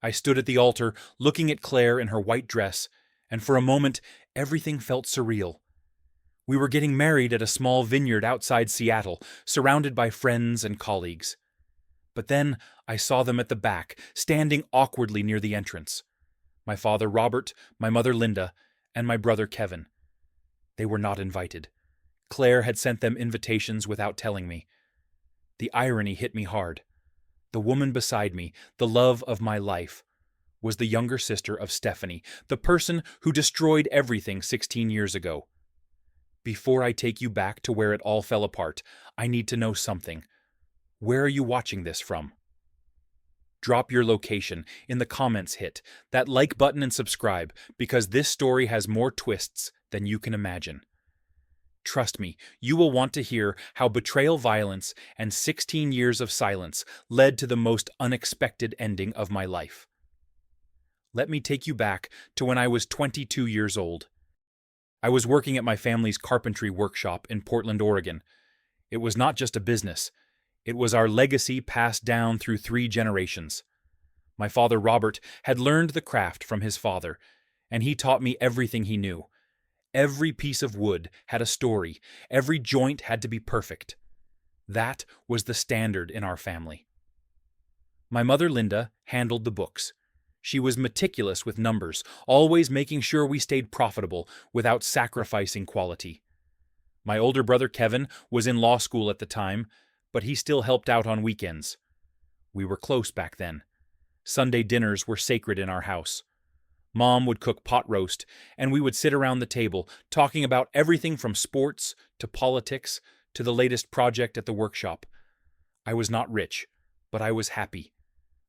I stood at the altar, looking at Claire in her white dress, and for a moment everything felt surreal. We were getting married at a small vineyard outside Seattle, surrounded by friends and colleagues. But then I saw them at the back, standing awkwardly near the entrance. My father Robert, my mother Linda, and my brother Kevin. They were not invited. Claire had sent them invitations without telling me. The irony hit me hard. The woman beside me, the love of my life, was the younger sister of Stephanie, the person who destroyed everything 16 years ago. Before I take you back to where it all fell apart, I need to know something. Where are you watching this from? Drop your location, in the comments hit that like button and subscribe, because this story has more twists than you can imagine. Trust me, you will want to hear how betrayal, violence, and 16 years of silence led to the most unexpected ending of my life. Let me take you back to when I was 22 years old. I was working at my family's carpentry workshop in Portland, Oregon. It was not just a business. It was our legacy passed down through 3 generations. My father Robert had learned the craft from his father, and he taught me everything he knew. Every piece of wood had a story. Every joint had to be perfect. That was the standard in our family. My mother Linda handled the books. She was meticulous with numbers, always making sure we stayed profitable without sacrificing quality. My older brother Kevin was in law school at the time, but he still helped out on weekends. We were close back then. Sunday dinners were sacred in our house. Mom would cook pot roast, and we would sit around the table talking about everything from sports to politics to the latest project at the workshop. I was not rich, but I was happy.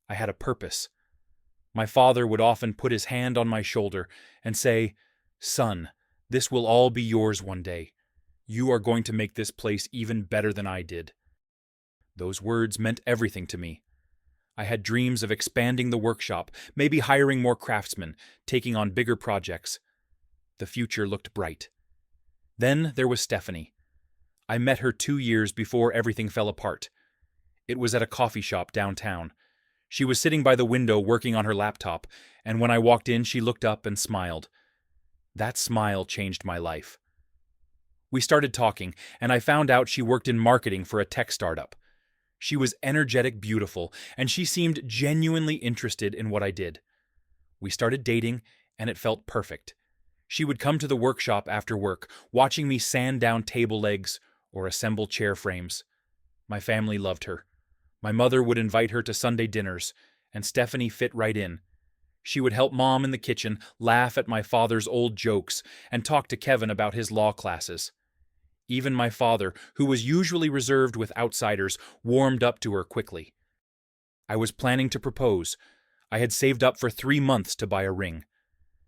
I had a purpose. My father would often put his hand on my shoulder and say, "Son, this will all be yours one day. You are going to make this place even better than I did." Those words meant everything to me. I had dreams of expanding the workshop, maybe hiring more craftsmen, taking on bigger projects. The future looked bright. Then there was Stephanie. I met her 2 years before everything fell apart. It was at a coffee shop downtown. She was sitting by the window working on her laptop, and when I walked in, she looked up and smiled. That smile changed my life. We started talking, and I found out she worked in marketing for a tech startup. She was energetic, beautiful, and she seemed genuinely interested in what I did. We started dating, and it felt perfect. She would come to the workshop after work, watching me sand down table legs or assemble chair frames. My family loved her. My mother would invite her to Sunday dinners, and Stephanie fit right in. She would help Mom in the kitchen, laugh at my father's old jokes, and talk to Kevin about his law classes. Even my father, who was usually reserved with outsiders, warmed up to her quickly. I was planning to propose. I had saved up for 3 months to buy a ring.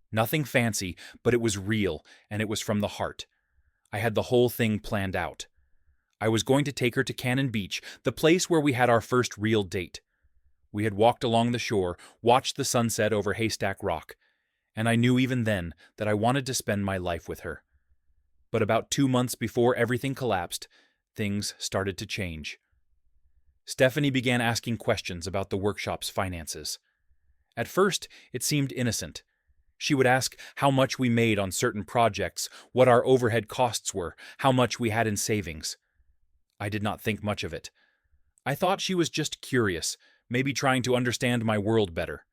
Nothing fancy, but it was real, and it was from the heart. I had the whole thing planned out. I was going to take her to Cannon Beach, the place where we had our first real date. We had walked along the shore, watched the sunset over Haystack Rock, and I knew even then that I wanted to spend my life with her. But about 2 months before everything collapsed, things started to change. Stephanie began asking questions about the workshop's finances. At first, it seemed innocent. She would ask how much we made on certain projects, what our overhead costs were, how much we had in savings. I did not think much of it. I thought she was just curious, maybe trying to understand my world better.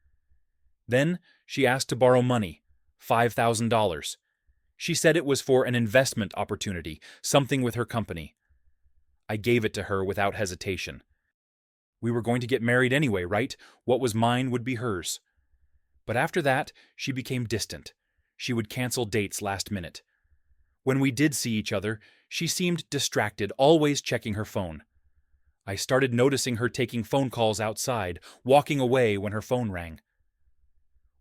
Then she asked to borrow money, $5,000. She said it was for an investment opportunity, something with her company. I gave it to her without hesitation. We were going to get married anyway, right? What was mine would be hers. But after that, she became distant. She would cancel dates last minute. When we did see each other, she seemed distracted, always checking her phone. I started noticing her taking phone calls outside, walking away when her phone rang.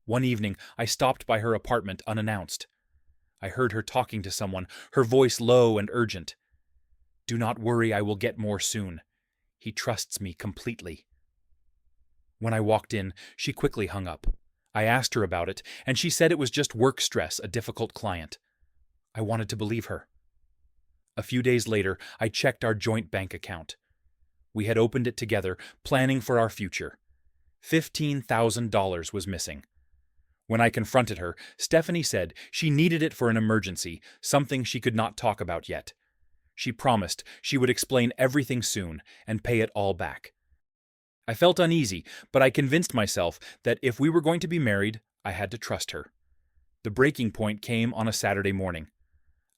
One evening, I stopped by her apartment unannounced. I heard her talking to someone, her voice low and urgent. "Do not worry, I will get more soon. He trusts me completely." When I walked in, she quickly hung up. I asked her about it, and she said it was just work stress, a difficult client. I wanted to believe her. A few days later, I checked our joint bank account. We had opened it together, planning for our future. $15,000 was missing. When I confronted her, Stephanie said she needed it for an emergency, something she could not talk about yet. She promised she would explain everything soon and pay it all back. I felt uneasy, but I convinced myself that if we were going to be married, I had to trust her. The breaking point came on a Saturday morning.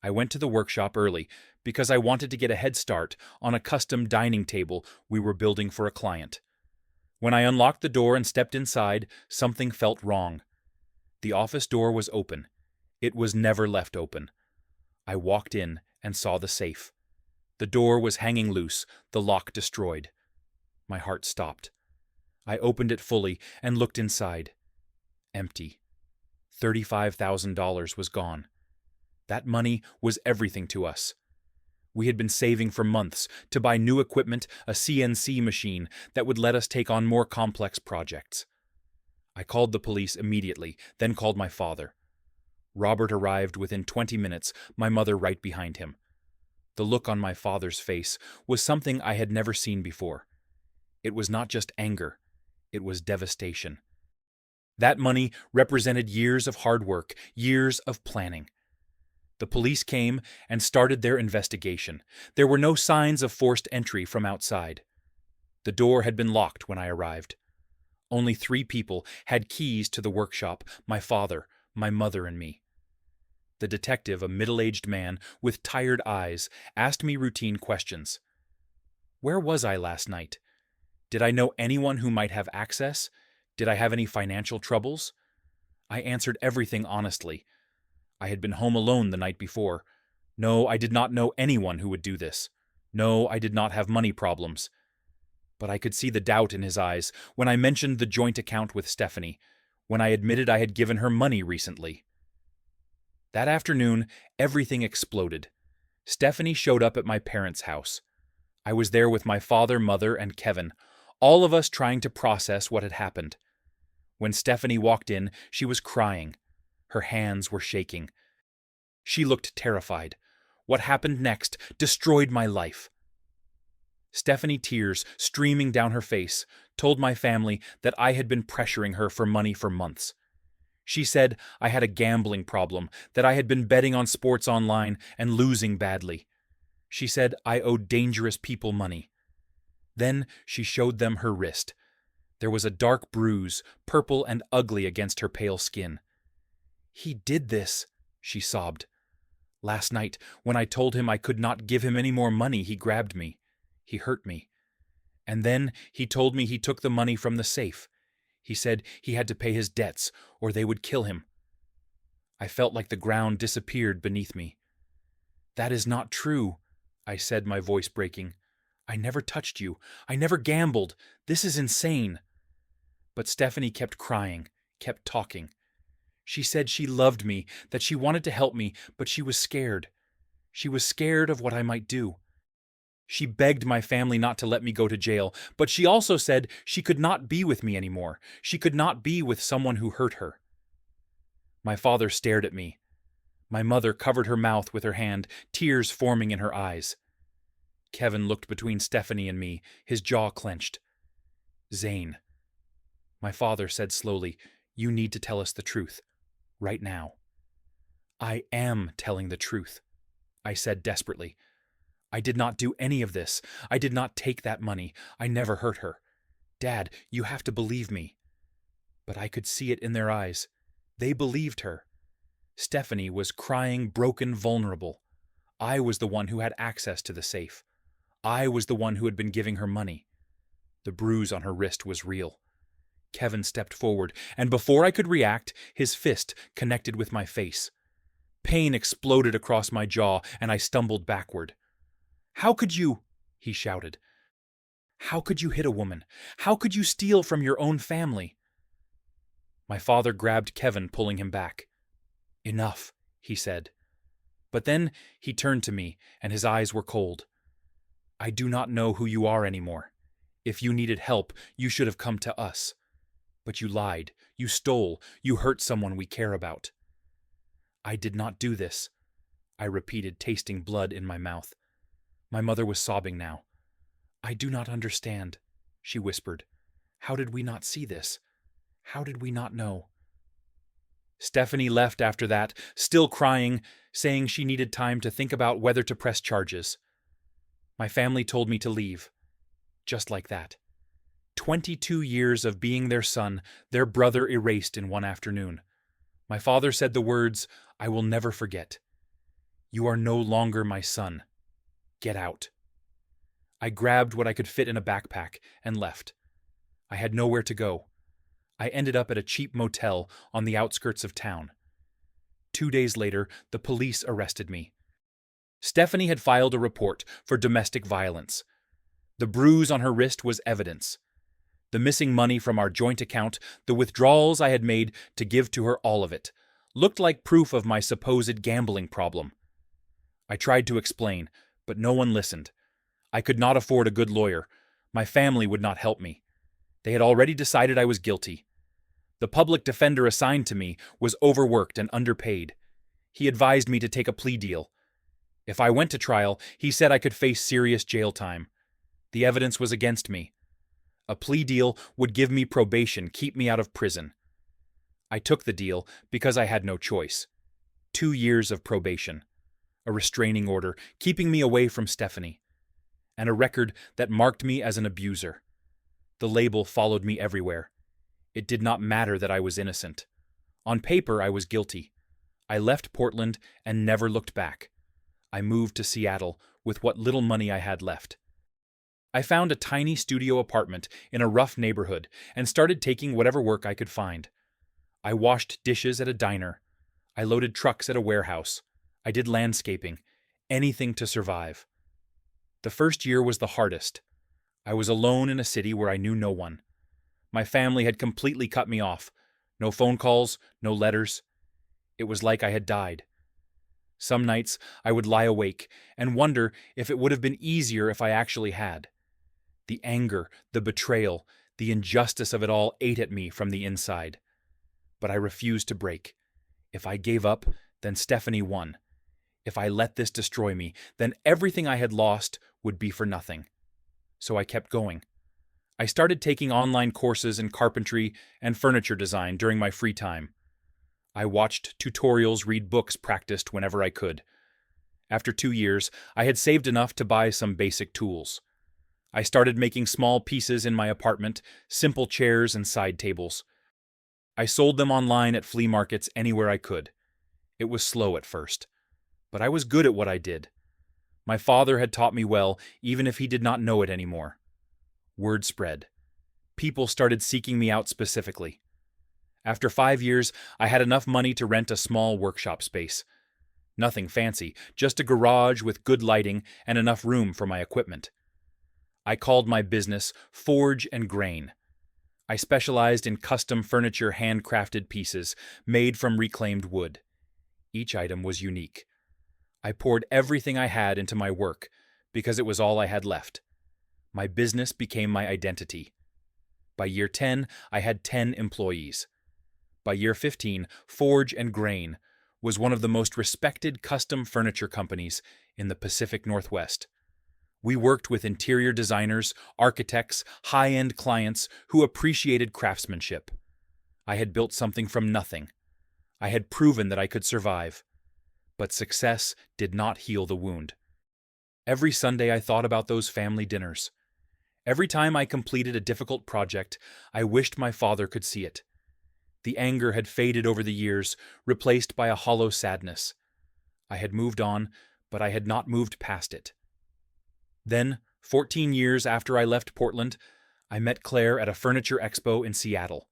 I went to the workshop early because I wanted to get a head start on a custom dining table we were building for a client. When I unlocked the door and stepped inside, something felt wrong. The office door was open. It was never left open. I walked in and saw the safe. The door was hanging loose, the lock destroyed. My heart stopped. I opened it fully and looked inside. Empty. $35,000 was gone. That money was everything to us. We had been saving for months to buy new equipment, a CNC machine that would let us take on more complex projects. I called the police immediately, then called my father. Robert arrived within 20 minutes, my mother right behind him. The look on my father's face was something I had never seen before. It was not just anger, it was devastation. That money represented years of hard work, years of planning. The police came and started their investigation. There were no signs of forced entry from outside. The door had been locked when I arrived. Only 3 people had keys to the workshop: my father, my mother, and me. The detective, a middle-aged man with tired eyes, asked me routine questions. Where was I last night? Did I know anyone who might have access? Did I have any financial troubles? I answered everything honestly. I had been home alone the night before. No, I did not know anyone who would do this. No, I did not have money problems. But I could see the doubt in his eyes when I mentioned the joint account with Stephanie, when I admitted I had given her money recently. That afternoon, everything exploded. Stephanie showed up at my parents' house. I was there with my father, mother, and Kevin, all of us trying to process what had happened. When Stephanie walked in, she was crying. Her hands were shaking. She looked terrified. What happened next destroyed my life. Stephanie, tears streaming down her face, told my family that I had been pressuring her for money for months. She said I had a gambling problem, that I had been betting on sports online and losing badly. She said I owed dangerous people money. Then she showed them her wrist. There was a dark bruise, purple and ugly against her pale skin. "He did this," she sobbed. "Last night, when I told him I could not give him any more money, he grabbed me. He hurt me. And then he told me he took the money from the safe. He said he had to pay his debts or they would kill him." I felt like the ground disappeared beneath me. "That is not true," I said, my voice breaking. "I never touched you. I never gambled. This is insane." But Stephanie kept crying, kept talking. She said she loved me, that she wanted to help me, but she was scared. She was scared of what I might do. She begged my family not to let me go to jail, but she also said she could not be with me anymore. She could not be with someone who hurt her. My father stared at me. My mother covered her mouth with her hand, tears forming in her eyes. Kevin looked between Stephanie and me, his jaw clenched. "Zane," my father said slowly, "you need to tell us the truth. Right now." "I am telling the truth," I said desperately. "I did not do any of this. I did not take that money. I never hurt her. Dad, you have to believe me." But I could see it in their eyes. They believed her. Stephanie was crying, broken, vulnerable. I was the one who had access to the safe. I was the one who had been giving her money. The bruise on her wrist was real. Kevin stepped forward, and before I could react, his fist connected with my face. Pain exploded across my jaw, and I stumbled backward. "How could you?" he shouted. "How could you hit a woman? How could you steal from your own family?" My father grabbed Kevin, pulling him back. "Enough," he said. But then he turned to me, and his eyes were cold. "I do not know who you are anymore. If you needed help, you should have come to us. But you lied, you stole, you hurt someone we care about." "I did not do this," I repeated, tasting blood in my mouth. My mother was sobbing now. "I do not understand," she whispered. How did we not see this? How did we not know? Stephanie left after that, still crying, saying she needed time to think about whether to press charges. My family told me to leave. Just like that. 22 years of being their son, their brother erased in one afternoon. My father said the words I will never forget. You are no longer my son. Get out. I grabbed what I could fit in a backpack and left. I had nowhere to go. I ended up at a cheap motel on the outskirts of town. 2 days later, the police arrested me. Stephanie had filed a report for domestic violence. The bruise on her wrist was evidence. The missing money from our joint account, the withdrawals I had made to give to her, all of it, looked like proof of my supposed gambling problem. I tried to explain, but no one listened. I could not afford a good lawyer. My family would not help me. They had already decided I was guilty. The public defender assigned to me was overworked and underpaid. He advised me to take a plea deal. If I went to trial, he said I could face serious jail time. The evidence was against me. A plea deal would give me probation, keep me out of prison. I took the deal because I had no choice. 2 years of probation, a restraining order keeping me away from Stephanie, and a record that marked me as an abuser. The label followed me everywhere. It did not matter that I was innocent. On paper, I was guilty. I left Portland and never looked back. I moved to Seattle with what little money I had left. I found a tiny studio apartment in a rough neighborhood and started taking whatever work I could find. I washed dishes at a diner. I loaded trucks at a warehouse. I did landscaping, anything to survive. The first year was the hardest. I was alone in a city where I knew no one. My family had completely cut me off. No phone calls, no letters. It was like I had died. Some nights I would lie awake and wonder if it would have been easier if I actually had. The anger, the betrayal, the injustice of it all ate at me from the inside. But I refused to break. If I gave up, then Stephanie won. If I let this destroy me, then everything I had lost would be for nothing. So I kept going. I started taking online courses in carpentry and furniture design during my free time. I watched tutorials, read books, practiced whenever I could. After 2 years, I had saved enough to buy some basic tools. I started making small pieces in my apartment, simple chairs and side tables. I sold them online at flea markets anywhere I could. It was slow at first, but I was good at what I did. My father had taught me well, even if he did not know it anymore. Word spread. People started seeking me out specifically. After 5 years, I had enough money to rent a small workshop space. Nothing fancy, just a garage with good lighting and enough room for my equipment. I called my business Forge and Grain. I specialized in custom furniture, handcrafted pieces made from reclaimed wood. Each item was unique. I poured everything I had into my work because it was all I had left. My business became my identity. By year 10, I had 10 employees. By year 15, Forge and Grain was one of the most respected custom furniture companies in the Pacific Northwest. We worked with interior designers, architects, high-end clients who appreciated craftsmanship. I had built something from nothing. I had proven that I could survive. But success did not heal the wound. Every Sunday I thought about those family dinners. Every time I completed a difficult project, I wished my father could see it. The anger had faded over the years, replaced by a hollow sadness. I had moved on, but I had not moved past it. Then, 14 years after I left Portland, I met Claire at a furniture expo in Seattle.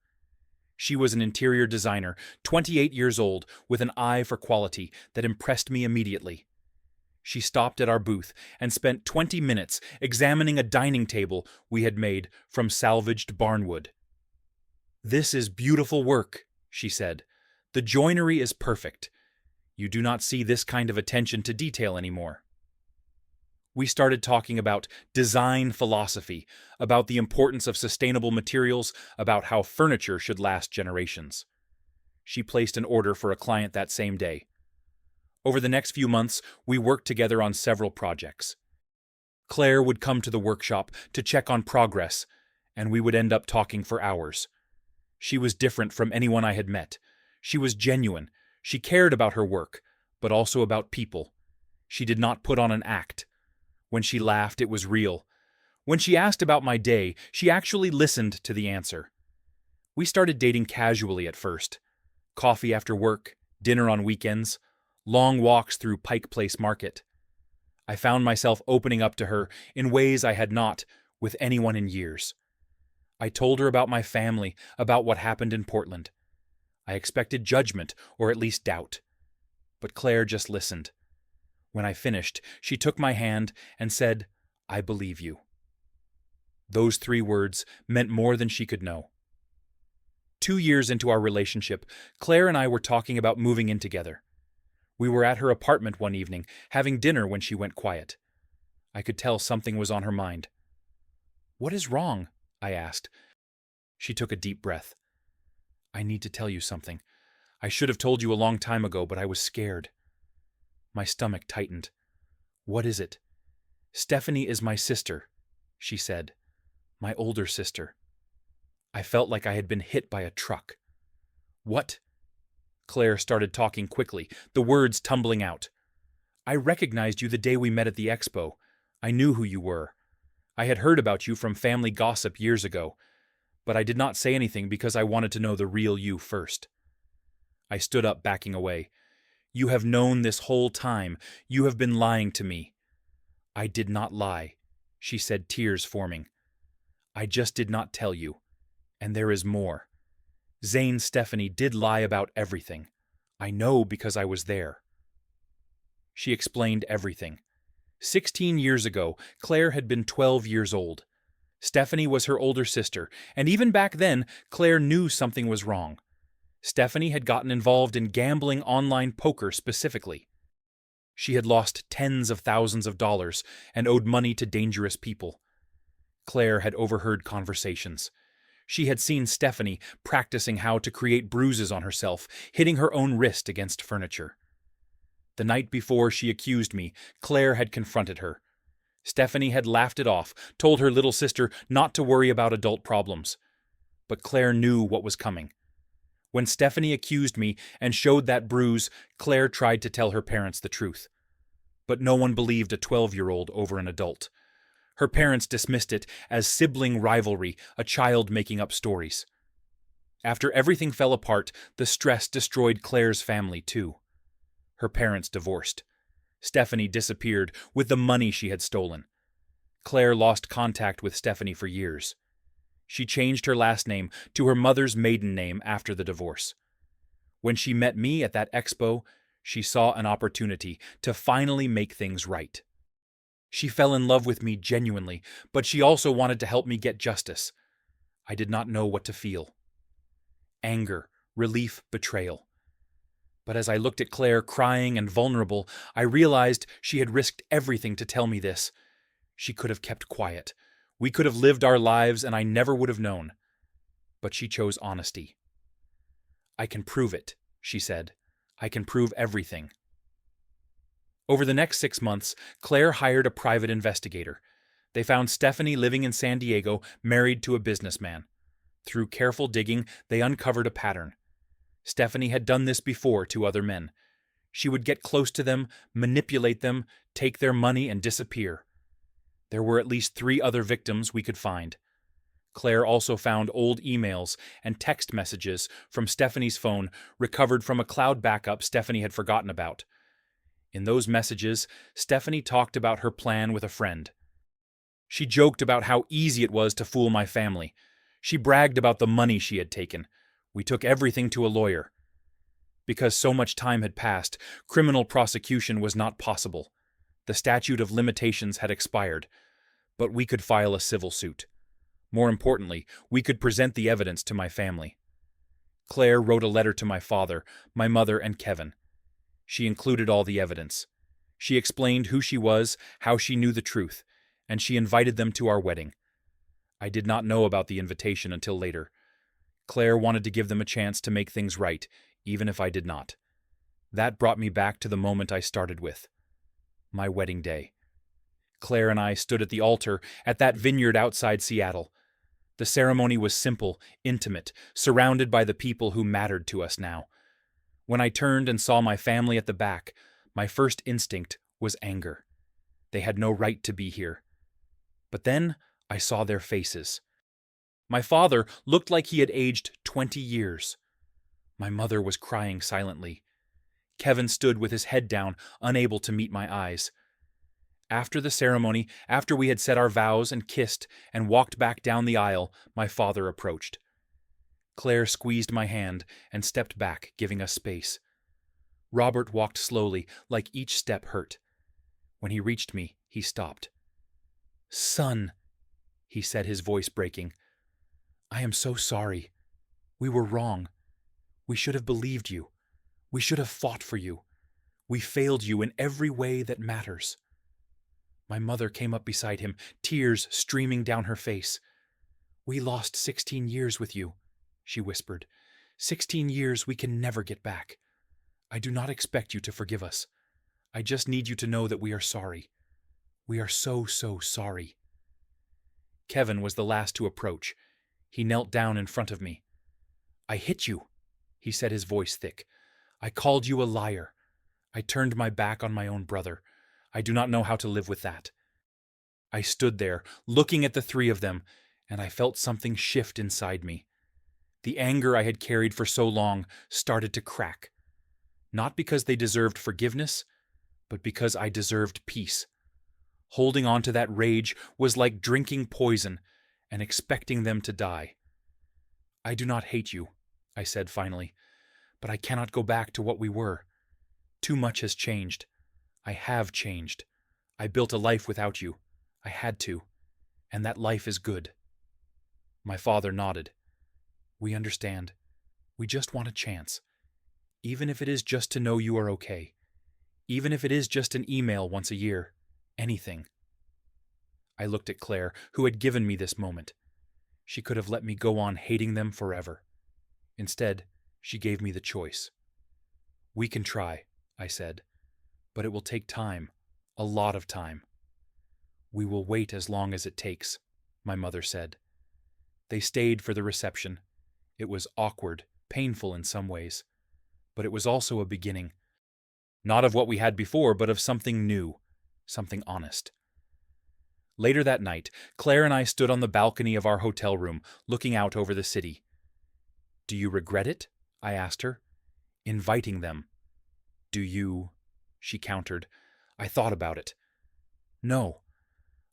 She was an interior designer, 28 years old, with an eye for quality that impressed me immediately. She stopped at our booth and spent 20 minutes examining a dining table we had made from salvaged barnwood. "This is beautiful work," she said. "The joinery is perfect. You do not see this kind of attention to detail anymore." We started talking about design philosophy, about the importance of sustainable materials, about how furniture should last generations. She placed an order for a client that same day. Over the next few months, we worked together on several projects. Claire would come to the workshop to check on progress, and we would end up talking for hours. She was different from anyone I had met. She was genuine. She cared about her work, but also about people. She did not put on an act. When she laughed, it was real. When she asked about my day, she actually listened to the answer. We started dating casually at first. Coffee after work, dinner on weekends, long walks through Pike Place Market. I found myself opening up to her in ways I had not with anyone in years. I told her about my family, about what happened in Portland. I expected judgment, or at least doubt. But Claire just listened. When I finished, she took my hand and said, "I believe you." Those 3 words meant more than she could know. 2 years into our relationship, Claire and I were talking about moving in together. We were at her apartment one evening, having dinner when she went quiet. I could tell something was on her mind. "What is wrong?" I asked. She took a deep breath. "I need to tell you something. I should have told you a long time ago, but I was scared." My stomach tightened. "What is it?" "Stephanie is my sister," she said. "My older sister." I felt like I had been hit by a truck. "What?" Claire started talking quickly, the words tumbling out. "I recognized you the day we met at the expo. I knew who you were. I had heard about you from family gossip years ago, but I did not say anything because I wanted to know the real you first." I stood up, backing away. "You have known this whole time. You have been lying to me." "I did not lie," she said, tears forming. "I just did not tell you. And there is more. Zane Stephanie did lie about everything. I know because I was there." She explained everything. 16 years ago, Claire had been 12 years old. Stephanie was her older sister, and even back then, Claire knew something was wrong. Stephanie had gotten involved in gambling online poker specifically. She had lost tens of thousands of dollars and owed money to dangerous people. Claire had overheard conversations. She had seen Stephanie practicing how to create bruises on herself, hitting her own wrist against furniture. The night before she accused me, Claire had confronted her. Stephanie had laughed it off, told her little sister not to worry about adult problems. But Claire knew what was coming. When Stephanie accused me and showed that bruise, Claire tried to tell her parents the truth. But no one believed a 12-year-old over an adult. Her parents dismissed it as sibling rivalry, a child making up stories. After everything fell apart, the stress destroyed Claire's family too. Her parents divorced. Stephanie disappeared with the money she had stolen. Claire lost contact with Stephanie for years. She changed her last name to her mother's maiden name after the divorce. When she met me at that expo, she saw an opportunity to finally make things right. She fell in love with me genuinely, but she also wanted to help me get justice. I did not know what to feel. Anger, relief, betrayal. But as I looked at Claire crying and vulnerable, I realized she had risked everything to tell me this. She could have kept quiet. We could have lived our lives and I never would have known. But she chose honesty. "I can prove it," she said. "I can prove everything." Over the next 6 months, Claire hired a private investigator. They found Stephanie living in San Diego, married to a businessman. Through careful digging, they uncovered a pattern. Stephanie had done this before to other men. She would get close to them, manipulate them, take their money, and disappear. There were at least 3 other victims we could find. Claire also found old emails and text messages from Stephanie's phone recovered from a cloud backup Stephanie had forgotten about. In those messages, Stephanie talked about her plan with a friend. She joked about how easy it was to fool my family. She bragged about the money she had taken. We took everything to a lawyer. Because so much time had passed, criminal prosecution was not possible. The statute of limitations had expired, but we could file a civil suit. More importantly, we could present the evidence to my family. Claire wrote a letter to my father, my mother, and Kevin. She included all the evidence. She explained who she was, how she knew the truth, and she invited them to our wedding. I did not know about the invitation until later. Claire wanted to give them a chance to make things right, even if I did not. That brought me back to the moment I started with. My wedding day. Claire and I stood at the altar at that vineyard outside Seattle. The ceremony was simple, intimate, surrounded by the people who mattered to us now. When I turned and saw my family at the back, my first instinct was anger. They had no right to be here. But then I saw their faces. My father looked like he had aged 20 years. My mother was crying silently. Kevin stood with his head down, unable to meet my eyes. After the ceremony, after we had said our vows and kissed and walked back down the aisle, my father approached. Claire squeezed my hand and stepped back, giving us space. Robert walked slowly, like each step hurt. When he reached me, he stopped. "Son," he said, his voice breaking, "I am so sorry. We were wrong. We should have believed you. We should have fought for you. We failed you in every way that matters." My mother came up beside him, tears streaming down her face. "We lost 16 years with you," she whispered. 16 years we can never get back. I do not expect you to forgive us. I just need you to know that we are sorry. We are so, so sorry." Kevin was the last to approach. He knelt down in front of me. "I hit you," he said, his voice thick. "I called you a liar. I turned my back on my own brother. I do not know how to live with that." I stood there, looking at the three of them, and I felt something shift inside me. The anger I had carried for so long started to crack. Not because they deserved forgiveness, but because I deserved peace. Holding on to that rage was like drinking poison and expecting them to die. "I do not hate you," I said finally, "but I cannot go back to what we were. Too much has changed. I have changed. I built a life without you. I had to. And that life is good." My father nodded. "We understand. We just want a chance. Even if it is just to know you are okay. Even if it is just an email once a year. Anything." I looked at Claire, who had given me this moment. She could have let me go on hating them forever. Instead, she gave me the choice. "We can try," I said, "but it will take time, a lot of time." "We will wait as long as it takes," my mother said. They stayed for the reception. It was awkward, painful in some ways, but it was also a beginning. Not of what we had before, but of something new, something honest. Later that night, Claire and I stood on the balcony of our hotel room, looking out over the city. "Do you regret it?" I asked her. "Inviting them." "Do you?" she countered. I thought about it. "No.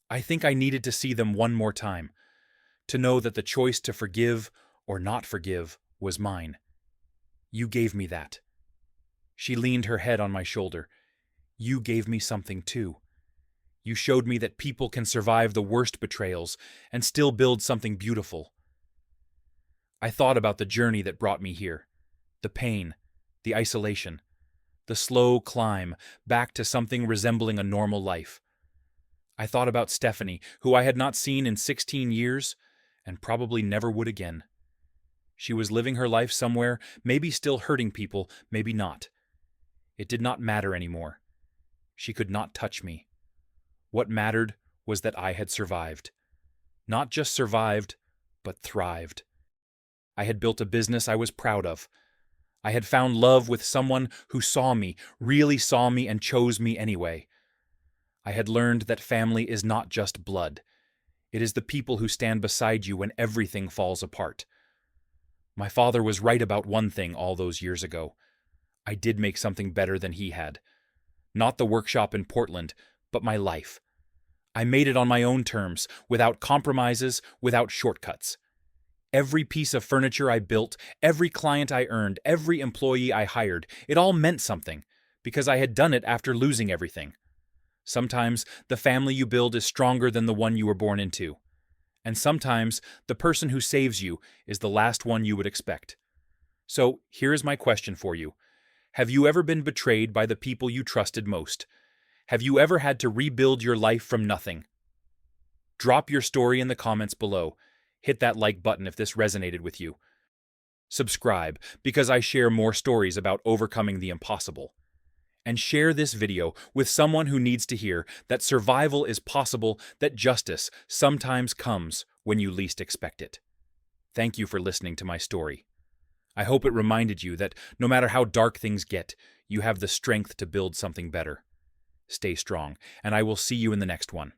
I think I needed to see them one more time, to know that the choice to forgive or not forgive was mine. You gave me that." She leaned her head on my shoulder. "You gave me something too. You showed me that people can survive the worst betrayals and still build something beautiful." I thought about the journey that brought me here, the pain, the isolation, the slow climb back to something resembling a normal life. I thought about Stephanie, who I had not seen in 16 years and probably never would again. She was living her life somewhere, maybe still hurting people, maybe not. It did not matter anymore. She could not touch me. What mattered was that I had survived. Not just survived, but thrived. I had built a business I was proud of. I had found love with someone who saw me, really saw me, and chose me anyway. I had learned that family is not just blood. It is the people who stand beside you when everything falls apart. My father was right about one thing all those years ago. I did make something better than he had. Not the workshop in Portland, but my life. I made it on my own terms, without compromises, without shortcuts. Every piece of furniture I built, every client I earned, every employee I hired, it all meant something, because I had done it after losing everything. Sometimes the family you build is stronger than the one you were born into. And sometimes the person who saves you is the last one you would expect. So here is my question for you. Have you ever been betrayed by the people you trusted most? Have you ever had to rebuild your life from nothing? Drop your story in the comments below. Hit that like button if this resonated with you. Subscribe, because I share more stories about overcoming the impossible. And share this video with someone who needs to hear that survival is possible, that justice sometimes comes when you least expect it. Thank you for listening to my story. I hope it reminded you that no matter how dark things get, you have the strength to build something better. Stay strong, and I will see you in the next one.